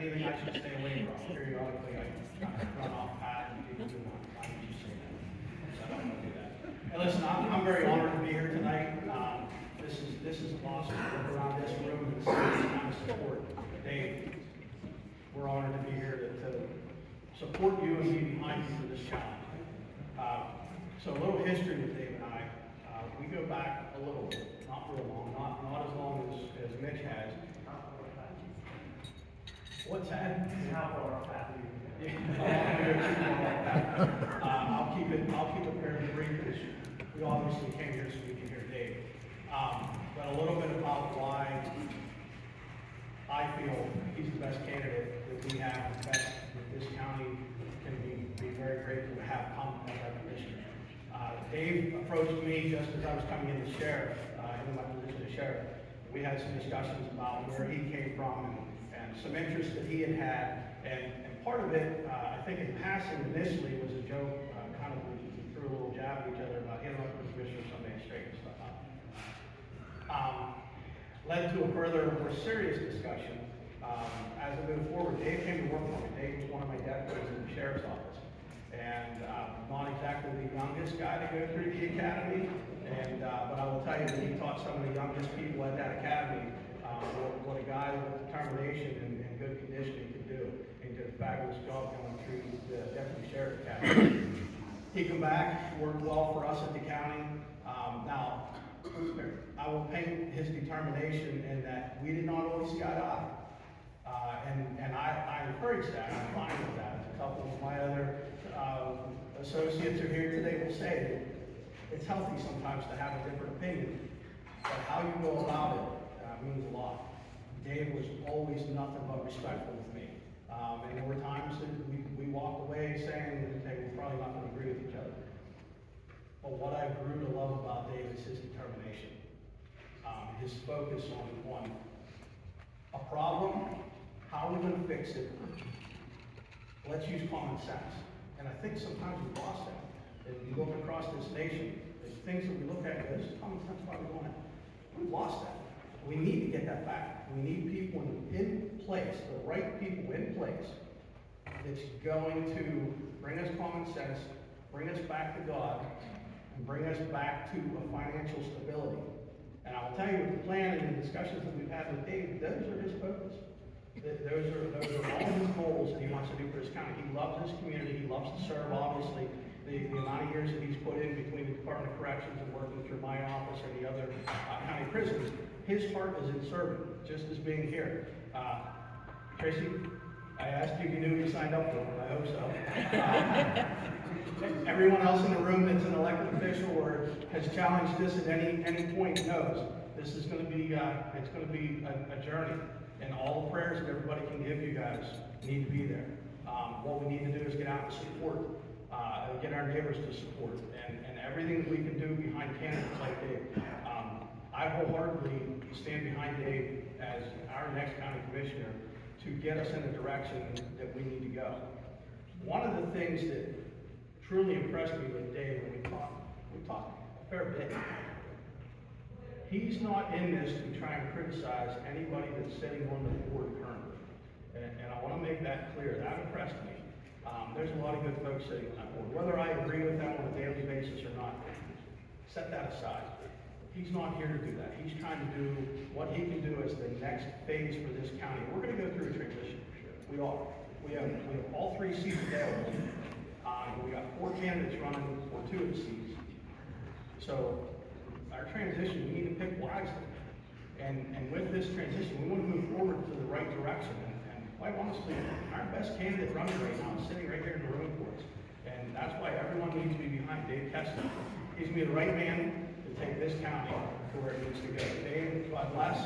anything I should stay away from. Periodically, I kind of run off path and people do want, why did you say that? So I don't want to do that. And listen, I'm very honored to be here tonight. This is awesome to look around this room and see this kind of support. Dave, we're honored to be here to support you and be behind you for this challenge. So a little history with Dave and I. We go back a little bit, not real long, not as long as Mitch has. What's that? How far off that? I'll keep it fairly brief because we obviously came here so we can hear Dave. But a little bit about why I feel he's the best candidate that we have, the best that this county can be very grateful to have come as our commissioner. Dave approached me just as I was coming into sheriff, in my position as sheriff. We had some discussions about where he came from and some interest that he had. And part of it, I think in passing initially was a joke, kind of we threw a little jab at each other about hitting up the commissioner someday and straighten stuff out. Led to a further, more serious discussion. As I moved forward, Dave came to work for me. Dave was one of my deputies in the sheriff's office. And not exactly the youngest guy to go through the academy, but I will tell you that he taught some of the youngest people at that academy what a guy with determination and good conditioning can do. And he did a fabulous job going through the deputy sheriff academy. He came back, worked well for us at the county. Now, I will paint his determination in that we did not always see eye to eye. And I encourage that, I'm fine with that. A couple of my other associates are here today will say that it's healthy sometimes to have a different opinion, but how you go about it means a lot. Dave was always nothing but respectful with me. And there were times that we walked away saying, okay, we're probably not going to agree with each other. But what I grew to love about Dave is his determination, his focus on a problem. How are we going to fix it? Let's use common sense. And I think sometimes we've lost that. If you look across this nation, there's things that we look at, this is common sense, why are we going? We've lost that. We need to get that back. We need people in place, the right people in place, that's going to bring us common sense, bring us back to God, and bring us back to a financial stability. And I will tell you, with the plan and the discussions that we've had with Dave, those are his focus. Those are all his goals that he wants to do for his county. He loves his community. He loves to serve, obviously. The amount of years that he's put in between the Department of Corrections and working through my office and the other county prisons, his heart is in serving, just as being here. Tracy, I asked you if you knew you signed up for it. I hope so. Everyone else in the room that's an elected official or has challenged this at any point knows this is going to be it's going to be a journey. And all the prayers that everybody can give you guys need to be there. What we need to do is get out and support, get our neighbors to support, and everything that we can do behind candidates like Dave. I wholeheartedly stand behind Dave as our next county commissioner to get us in the direction that we need to go. One of the things that truly impressed me with Dave, and we talked a fair bit. He's not in this to try and criticize anybody that's sitting on the board currently. And I want to make that clear. That impressed me. There's a lot of good folks sitting on that board. Whether I agree with them on a daily basis or not, set that aside. He's not here to do that. He's trying to do what he can do as the next phase for this county. We're going to go through a transition. We are. We have all 3 seats available. We got 4 candidates running for 2 of the seats. So our transition, we need to pick wisely. And with this transition, we want to move forward to the right direction. And quite honestly, our best candidate running right now is sitting right here in the room for us. And that's why everyone needs to be behind Dave Kessler. He's going to be the right man to take this county to where it needs to go. Dave, God bless.